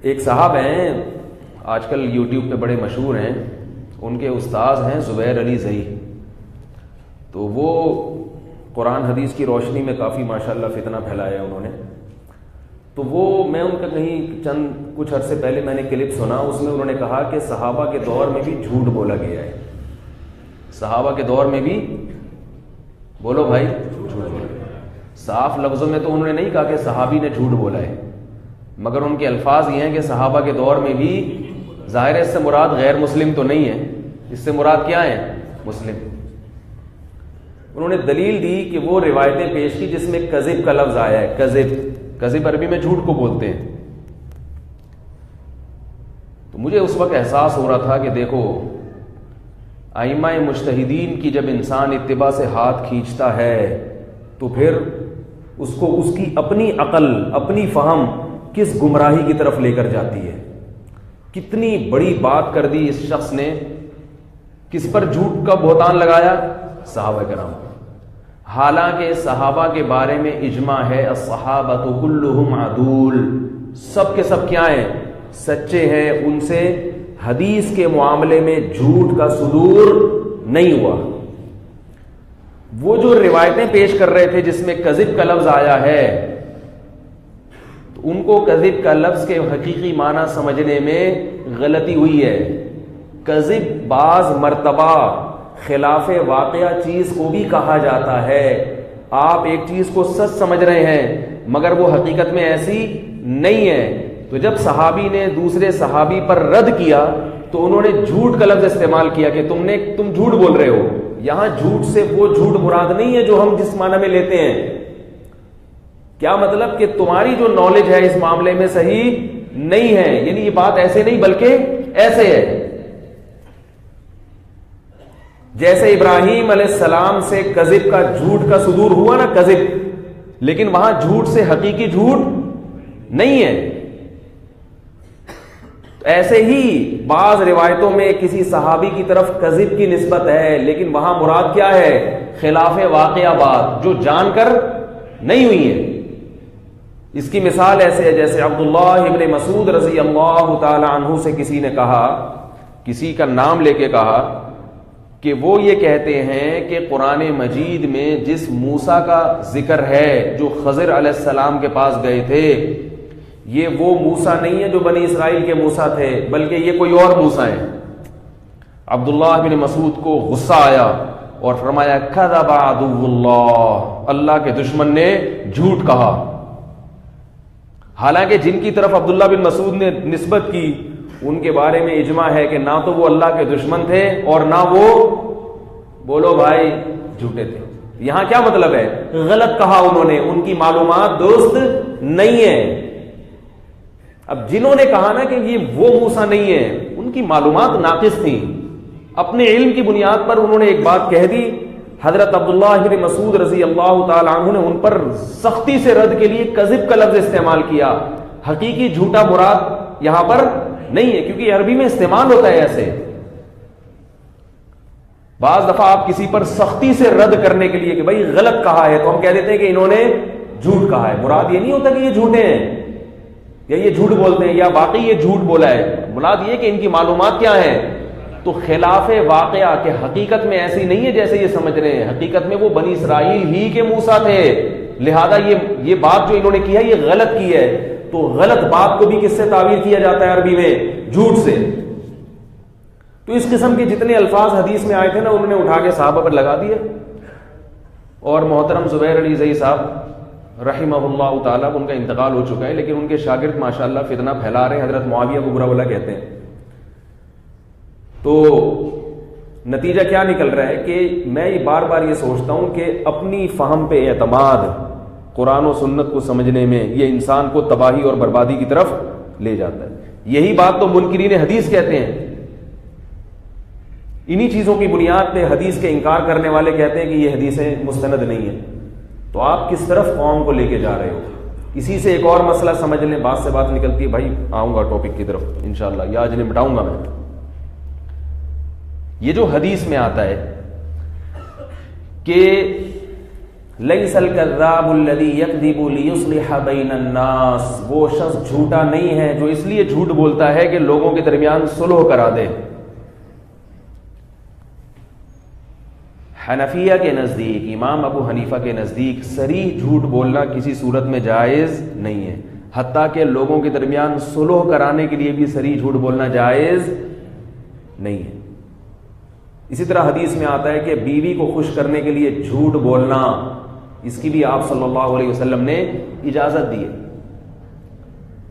ایک صاحب ہیں آج کل یوٹیوب پہ بڑے مشہور ہیں، ان کے استاذ ہیں زبیر علی زئی. تو وہ قرآن حدیث کی روشنی میں کافی ماشاءاللہ فتنہ پھیلایا انہوں نے. تو وہ میں ان کا کہیں کچھ عرصے پہلے میں نے کلپ سنا، اس میں انہوں نے کہا کہ صحابہ کے دور میں بھی جھوٹ بولا گیا ہے. صحابہ کے دور میں بھی بولو بھائی جھوٹ بولا. صاف لفظوں میں تو انہوں نے نہیں کہا کہ صحابی نے جھوٹ بولا ہے، مگر ان کے الفاظ یہ ہیں کہ صحابہ کے دور میں بھی، ظاہر ہے اس سے مراد غیر مسلم تو نہیں ہے، اس سے مراد کیا ہے؟ مسلم. انہوں نے دلیل دی کہ وہ روایتیں پیش کی جس میں کذب کا لفظ آیا ہے. کذب عربی میں جھوٹ کو بولتے ہیں. تو مجھے اس وقت احساس ہو رہا تھا کہ دیکھو، ائمہ مجتہدین کی جب انسان اتباع سے ہاتھ کھینچتا ہے تو پھر اس کو اس کی اپنی عقل، اپنی فہم کس گمراہی کی طرف لے کر جاتی ہے. کتنی بڑی بات کر دی اس شخص نے. کس پر جھوٹ کا بہتان لگایا؟ صحابہ کرام. حالانکہ صحابہ کے بارے میں اجماع ہے، الصحابۃ کلھم عدول، سب کے سب کیا ہیں؟ سچے ہیں. ان سے حدیث کے معاملے میں جھوٹ کا صدور نہیں ہوا. وہ جو روایتیں پیش کر رہے تھے جس میں کذب کا لفظ آیا ہے، تو ان کو کذب کا لفظ کے حقیقی معنی سمجھنے میں غلطی ہوئی ہے. کذب بعض مرتبہ خلاف واقعہ چیز کو بھی کہا جاتا ہے. آپ ایک چیز کو سچ سمجھ رہے ہیں مگر وہ حقیقت میں ایسی نہیں ہے. تو جب صحابی نے دوسرے صحابی پر رد کیا تو انہوں نے جھوٹ کا لفظ استعمال کیا کہ تم جھوٹ بول رہے ہو. یہاں جھوٹ سے وہ جھوٹ مراد نہیں ہے جو ہم جس معنی میں لیتے ہیں. کیا مطلب کہ تمہاری جو نالج ہے اس معاملے میں صحیح نہیں ہے، یعنی یہ بات ایسے نہیں بلکہ ایسے ہے. جیسے ابراہیم علیہ السلام سے کذب کا، جھوٹ کا صدور ہوا نا، کذب، لیکن وہاں جھوٹ سے حقیقی جھوٹ نہیں ہے. ایسے ہی بعض روایتوں میں کسی صحابی کی طرف کذب کی نسبت ہے، لیکن وہاں مراد کیا ہے؟ خلاف واقعہ بات جو جان کر نہیں ہوئی ہے. اس کی مثال ایسے ہے جیسے عبداللہ ابن مسعود رضی اللہ تعالی عنہ سے کسی نے کہا، کسی کا نام لے کے کہا کہ وہ یہ کہتے ہیں کہ قرآن مجید میں جس موسیٰ کا ذکر ہے جو خضر علیہ السلام کے پاس گئے تھے، یہ وہ موسیٰ نہیں ہے جو بنی اسرائیل کے موسیٰ تھے، بلکہ یہ کوئی اور موسیٰ ہے. عبداللہ بن مسعود کو غصہ آیا اور فرمایا کذب عدو اللہ، اللہ کے دشمن نے جھوٹ کہا. حالانکہ جن کی طرف عبداللہ بن مسعود نے نسبت کی ان کے بارے میں اجماع ہے کہ نہ تو وہ اللہ کے دشمن تھے اور نہ وہ، بولو بھائی، جھوٹے تھے. یہاں کیا مطلب ہے؟ غلط کہا انہوں نے، ان کی معلومات درست نہیں ہے. اب جنہوں نے کہا نا کہ یہ وہ موسیٰ نہیں ہے، ان کی معلومات ناقص تھیں. اپنے علم کی بنیاد پر انہوں نے ایک بات کہہ دی. حضرت عبداللہ بن مسعود رضی اللہ تعالی عنہ نے ان پر سختی سے رد کے لیے کذب کا لفظ استعمال کیا. حقیقی جھوٹا مراد یہاں پر نہیں ہے، کیونکہ عربی میں استعمال ہوتا ہے ایسے. بعض دفعہ آپ کسی پر سختی سے رد کرنے کے لیے کہ بھائی غلط کہا ہے تو ہم کہہ دیتے ہیں کہ انہوں نے جھوٹ کہا ہے. مراد یہ نہیں ہوتا کہ یہ جھوٹے ہیں یا یہ جھوٹ بولتے ہیں یا باقی یہ جھوٹ بولا ہے. مراد یہ کہ ان کی معلومات کیا ہیں؟ تو خلاف واقعہ کہ حقیقت میں ایسی نہیں ہے جیسے یہ سمجھ رہے ہیں. حقیقت میں وہ بنی اسرائیل ہی کے موسیٰ تھے، لہذا یہ بات جو انہوں نے کی ہے یہ غلط کی ہے. تو غلط بات کو بھی کس سے تعبیر کیا جاتا ہے عربی میں؟ جھوٹ سے. تو اس قسم کے جتنے الفاظ حدیث میں آئے تھے نا، انہوں نے اٹھا کے صحابہ پر لگا دیے. اور محترم زبیر علی زئی صاحب رحمہ اللہ تعالیٰ، ان کا انتقال ہو چکا ہے، لیکن ان کے شاگرد ماشاءاللہ فتنہ پھیلا رہے ہیں. حضرت معاویہ کو برا بھلا کہتے ہیں. تو نتیجہ کیا نکل رہا ہے کہ میں بار بار یہ سوچتا ہوں کہ اپنی فہم پہ اعتماد قرآن و سنت کو سمجھنے میں یہ انسان کو تباہی اور بربادی کی طرف لے جاتا ہے. یہی بات تو منکرین حدیث کہتے ہیں. انہی چیزوں کی بنیاد پہ حدیث کے انکار کرنے والے کہتے ہیں کہ یہ حدیثیں مستند نہیں ہیں. تو آپ کس طرف قوم کو لے کے جا رہے ہو؟ اسی سے ایک اور مسئلہ سمجھ لیں. بات سے بات نکلتی ہے، بھائی آؤں گا ٹاپک کی طرف انشاءاللہ، یا آج نمٹاؤں گا میں. یہ جو حدیث میں آتا ہے کہ لیس الکذاب الذی یکذب لیصلح بین الناس، وہ شخص جھوٹا نہیں ہے جو اس لیے جھوٹ بولتا ہے کہ لوگوں کے درمیان صلح کرا دے۔ حنفیہ کے نزدیک، امام ابو حنیفہ کے نزدیک صریح جھوٹ بولنا کسی صورت میں جائز نہیں ہے، حتیٰ کہ لوگوں کے درمیان صلح کرانے کے لیے بھی صریح جھوٹ بولنا جائز نہیں ہے۔ اسی طرح حدیث میں آتا ہے کہ بیوی کو خوش کرنے کے لیے جھوٹ بولنا، اس کی بھی آپ صلی اللہ علیہ وسلم نے اجازت دی ہے۔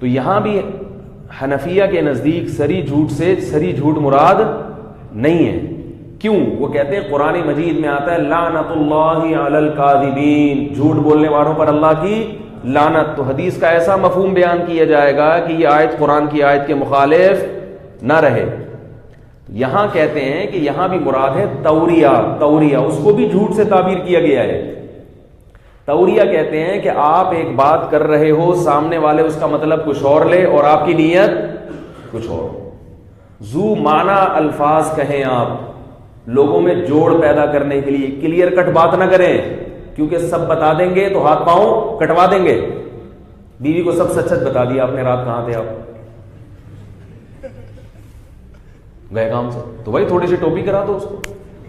تو یہاں بھی حنفیہ کے نزدیک صریح جھوٹ سے صریح جھوٹ مراد نہیں ہے۔ کیوں؟ وہ کہتے ہیں قرآن مجید میں آتا ہے لعنت اللہ علی الکاذبین، جھوٹ بولنے والوں پر اللہ کی لعنت۔ تو حدیث کا ایسا مفہوم بیان کیا جائے گا کہ یہ آیت قرآن کی آیت کے مخالف نہ رہے۔ یہاں کہتے ہیں کہ یہاں بھی مراد ہے توریہ، اس کو بھی جھوٹ سے تعبیر کیا گیا ہے۔ توریہ کہتے ہیں کہ آپ ایک بات کر رہے ہو، سامنے والے اس کا مطلب کچھ اور لے اور آپ کی نیت کچھ اور، ذو معنی الفاظ کہیں آپ، لوگوں میں جوڑ پیدا کرنے کے لیے کلیئر کٹ بات نہ کریں، کیونکہ سب بتا دیں گے تو ہاتھ پاؤں کٹوا دیں گے۔ بیوی کو سب سچ سچ بتا دیا آپ نے، رات کہاں تھے آپ، گئے کام سے، تو بھائی تھوڑی سی ٹوپی کرا دو اس کو،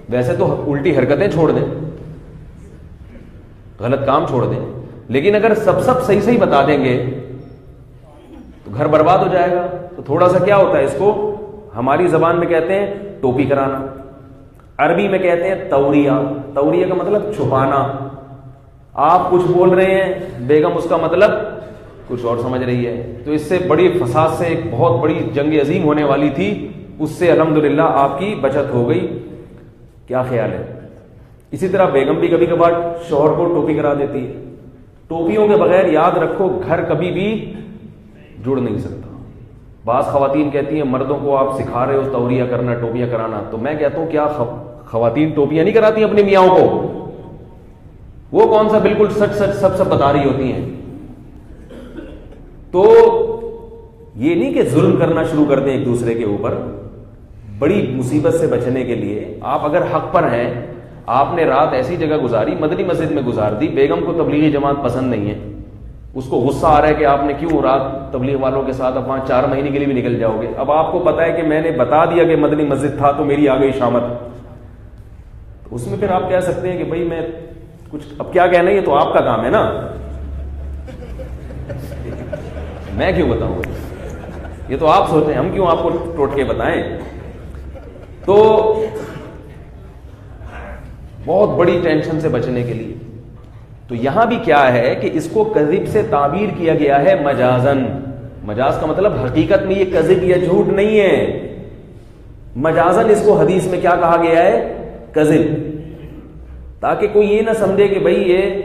ویسے تو الٹی حرکتیں چھوڑ دیں، غلط کام چھوڑ دیں، لیکن اگر سب صحیح بتا دیں گے تو گھر برباد ہو جائے گا۔ تو تھوڑا سا کیا ہوتا ہے، اس کو ہماری زبان میں کہتے ہیں ٹوپی کرانا، عربی میں کہتے ہیں توریہ کا مطلب چھپانا۔ آپ کچھ بول رہے ہیں، بیگم اس کا مطلب کچھ اور سمجھ رہی ہے، تو اس سے بڑی فساد سے ایک بہت بڑی جنگ عظیم ہونے والی تھی، اس سے الحمدللہ آپ کی بچت ہو گئی۔ کیا خیال ہے؟ اسی طرح بیگم بھی کبھی کبھار شوہر کو ٹوپی کرا دیتی ہے۔ ٹوپیوں کے بغیر یاد رکھو گھر کبھی بھی جڑ نہیں سکتا۔ بعض خواتین کہتی ہیں مردوں کو آپ سکھا رہے ہو توریہ کرنا، ٹوپیاں کرانا، تو میں کہتا ہوں کیا خواتین ٹوپیاں نہیں کراتی اپنے میاں کو؟ وہ کون سا بالکل سچ سب بتا رہی ہوتی ہیں۔ تو یہ نہیں کہ ظلم کرنا شروع کر دیں ایک دوسرے کے اوپر، بڑی مصیبت سے بچنے کے لیے آپ اگر حق پر ہیں، آپ نے رات ایسی جگہ گزاری، مدنی مسجد میں گزار دی، بیگم کو تبلیغی جماعت پسند نہیں ہے، اس کو غصہ آ رہا ہے کہ آپ نے کیوں رات تبلیغ والوں کے ساتھ، اب وہاں 4 مہینے کے لیے بھی نکل جاؤ گے۔ اب آپ کو پتا ہے کہ میں نے بتا دیا کہ مدنی مسجد تھا تو میری آ گئی شامت، تو اس میں پھر آپ کہہ سکتے ہیں کہ بھائی میں کچھ اب کیا کہنا، یہ تو آپ کا کام ہے نا، میں کیوں بتاؤں، یہ تو آپ سوچیں، ہم کیوں آپ کو ٹوٹ کے بتائیں۔ تو بہت بڑی ٹینشن سے بچنے کے لیے تو یہاں بھی کیا ہے کہ اس کو کذب سے تعبیر کیا گیا ہے مجازن۔ مجاز کا مطلب حقیقت میں یہ کذب یا جھوٹ نہیں ہے، مجازن اس کو حدیث میں کیا کہا گیا ہے، کذب، تاکہ کوئی یہ نہ سمجھے کہ بھائی یہ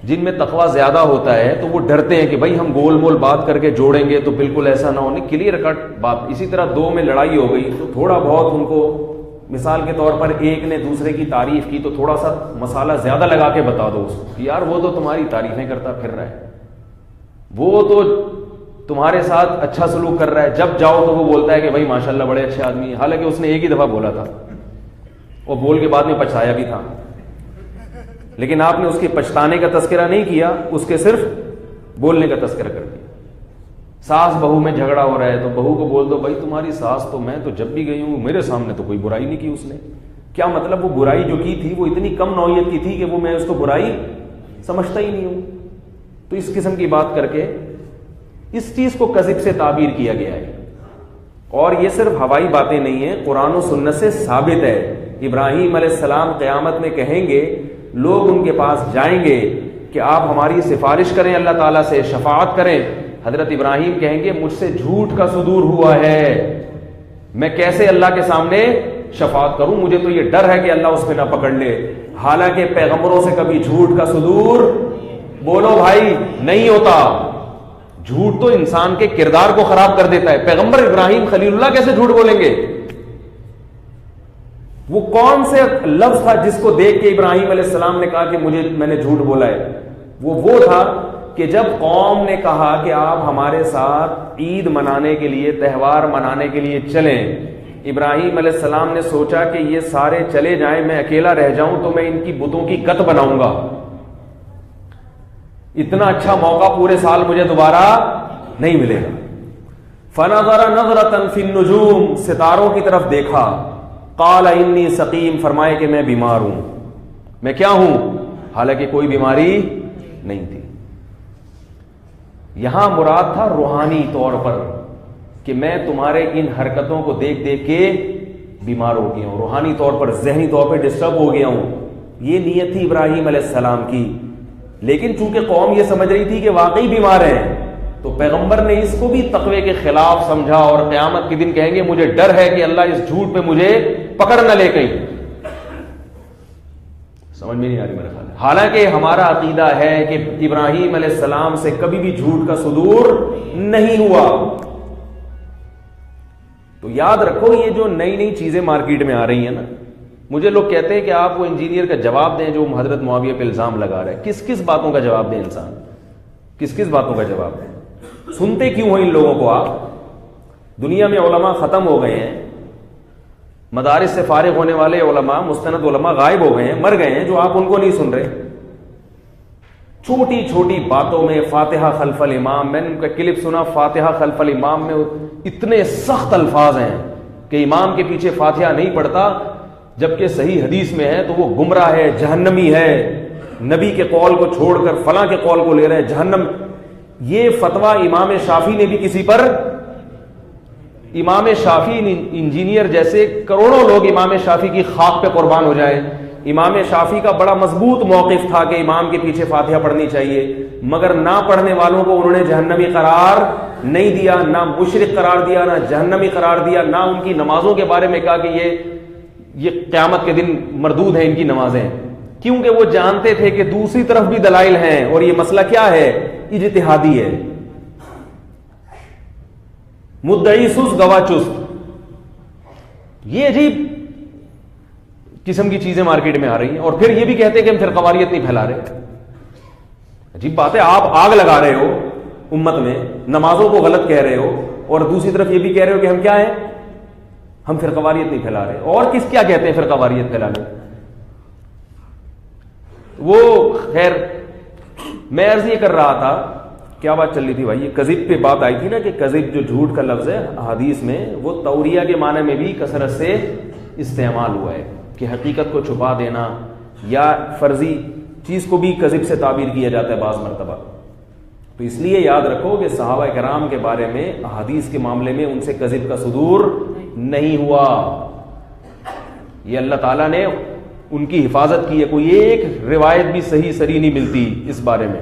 جن میں تقوی زیادہ ہوتا ہے تو وہ ڈرتے ہیں کہ بھائی ہم گول مول بات کر کے جوڑیں گے تو بالکل ایسا نہ ہونے، کلیئر کٹ بات۔ اسی طرح دو میں لڑائی ہو گئی تو تھوڑا بہت ان کو، مثال کے طور پر ایک نے دوسرے کی تعریف کی تو تھوڑا سا مسالہ زیادہ لگا کے بتا دو اس کو، یار وہ تو تمہاری تعریفیں کرتا پھر رہا ہے، وہ تو تمہارے ساتھ اچھا سلوک کر رہا ہے، جب جاؤ تو وہ بولتا ہے کہ بھائی ماشاءاللہ بڑے اچھے آدمی ہیں، حالانکہ اس نے ایک ہی دفعہ بولا تھا اور بول کے بعد میں پچھتایا بھی تھا، لیکن آپ نے اس کے پچھتانے کا تذکرہ نہیں کیا، اس کے صرف بولنے کا تذکرہ کر دیا۔ ساس بہو میں جھگڑا ہو رہا ہے تو بہو کو بول دو بھائی تمہاری ساس تو، میں تو جب بھی گئی ہوں میرے سامنے تو کوئی برائی نہیں کی اس نے، کیا مطلب وہ برائی جو کی تھی وہ اتنی کم نوعیت کی تھی کہ وہ میں اس کو برائی سمجھتا ہی نہیں ہوں۔ تو اس قسم کی بات کر کے اس چیز کو کذب سے تعبیر کیا گیا ہے، اور یہ صرف ہوائی باتیں نہیں ہیں، قرآن و سنت سے ثابت ہے۔ ابراہیم علیہ السلام قیامت میں کہیں گے، لوگ ان کے پاس جائیں گے کہ آپ ہماری سفارش کریں اللہ تعالیٰ سے، شفاعت کریں۔ حضرت ابراہیم کہیں گے مجھ سے جھوٹ کا صدور ہوا ہے، میں کیسے اللہ کے سامنے شفاعت کروں، مجھے تو یہ ڈر ہے کہ اللہ اس پہ نہ پکڑ لے۔ حالانکہ پیغمبروں سے کبھی جھوٹ کا صدور، بولو بھائی، نہیں ہوتا۔ جھوٹ تو انسان کے کردار کو خراب کر دیتا ہے۔ پیغمبر ابراہیم خلیل اللہ کیسے جھوٹ بولیں گے؟ وہ کون سے لفظ تھا جس کو دیکھ کے ابراہیم علیہ السلام نے کہا کہ میں نے جھوٹ بولا ہے؟ وہ تھا کہ جب قوم نے کہا کہ آپ ہمارے ساتھ عید منانے کے لیے، تہوار منانے کے لیے چلیں، ابراہیم علیہ السلام نے سوچا کہ یہ سارے چلے جائیں، میں اکیلا رہ جاؤں تو میں ان کی بتوں کی کت بناؤں گا، اتنا اچھا موقع پورے سال مجھے دوبارہ نہیں ملے گا. فنظر نظرة في النجوم، ستاروں کی طرف دیکھا. قال انی سقیم، فرمائے کہ میں بیمار ہوں. میں کیا ہوں؟ حالانکہ کوئی بیماری نہیں تھی. یہاں مراد تھا روحانی طور پر کہ میں تمہارے ان حرکتوں کو دیکھ دیکھ کے بیمار ہو گیا ہوں، روحانی طور پر ذہنی طور پہ ڈسٹرب ہو گیا ہوں. یہ نیت تھی ابراہیم علیہ السلام کی. لیکن چونکہ قوم یہ سمجھ رہی تھی کہ واقعی بیمار ہیں، تو پیغمبر نے اس کو بھی تقوی کے خلاف سمجھا، اور قیامت کے دن کہیں گے مجھے ڈر ہے کہ اللہ اس جھوٹ پہ مجھے پکڑ نہ لے کہیں. سمجھ میں نہیں آ رہی میرے خیال ہے. حالانکہ ہمارا عقیدہ ہے کہ ابراہیم علیہ السلام سے کبھی بھی جھوٹ کا صدور نہیں ہوا. تو یاد رکھو یہ جو نئی نئی چیزیں مارکیٹ میں آ رہی ہیں نا، مجھے لوگ کہتے ہیں کہ آپ وہ انجینئر کا جواب دیں جو حضرت معاویہ پہ الزام لگا رہے ہیں. کس کس باتوں کا جواب دیں انسان؟ کس کس باتوں کا جواب دیں؟ سنتے کیوں ہیں ان لوگوں کو آپ؟ دنیا میں علماء ختم ہو گئے ہیں، مدارس سے فارغ ہونے والے علماء، مستند علماء غائب ہو گئے ہیں، مر گئے ہیں، جو آپ ان کو نہیں سن رہے. چھوٹی چھوٹی باتوں میں فاتحہ خلف الامام، میں نے ان کا کلپ سنا، فاتحہ خلف الامام میں اتنے سخت الفاظ ہیں کہ امام کے پیچھے فاتحہ نہیں پڑھتا، جبکہ صحیح حدیث میں ہے تو وہ گمراہ ہے، جہنمی ہے، نبی کے قول کو چھوڑ کر فلاں کے قول کو لے رہے ہیں، جہنم. یہ فتویٰ امام شافعی نے بھی کسی پر، امام شافعی انجینئر جیسے کروڑوں لوگ امام شافعی کی خاک پہ قربان ہو جائیں. امام شافعی کا بڑا مضبوط موقف تھا کہ امام کے پیچھے فاتحہ پڑھنی چاہیے، مگر نہ پڑھنے والوں کو انہوں نے جہنمی قرار نہیں دیا، نہ مشرک قرار دیا، نہ جہنمی قرار دیا، نہ ان کی نمازوں کے بارے میں کہا کہ یہ قیامت کے دن مردود ہیں ان کی نمازیں. کیونکہ وہ جانتے تھے کہ دوسری طرف بھی دلائل ہیں، اور یہ مسئلہ کیا ہے؟ اجتہادی ہے. مدعی سست گواہ چست. یہ عجیب قسم کی چیزیں مارکیٹ میں آ رہی ہیں، اور پھر یہ بھی کہتے ہیں کہ ہم فرقواریت نہیں پھیلا رہے. عجیب بات ہے، آپ آگ لگا رہے ہو امت میں، نمازوں کو غلط کہہ رہے ہو، اور دوسری طرف یہ بھی کہہ رہے ہو کہ ہم کیا ہیں؟ ہم فرقواریت نہیں پھیلا رہے. اور کس کیا کہتے ہیں فرقواریت پھیلانے؟ وہ خیر میں عرض یہ کر رہا تھا، کیا بات چل رہی تھی بھائی؟ یہ کذب پہ بات آئی تھی نا، کہ کذب جو جھوٹ کا لفظ ہے حدیث میں، وہ توریہ کے معنی میں بھی کثرت سے استعمال ہوا ہے، کہ حقیقت کو چھپا دینا یا فرضی چیز کو بھی کذب سے تعبیر کیا جاتا ہے بعض مرتبہ. تو اس لیے یاد رکھو کہ صحابہ کرام کے بارے میں احادیث کے معاملے میں ان سے کذب کا صدور نہیں ہوا. یہ اللہ تعالیٰ نے ان کی حفاظت کی ہے. کوئی ایک روایت بھی صحیح سری نہیں ملتی اس بارے میں.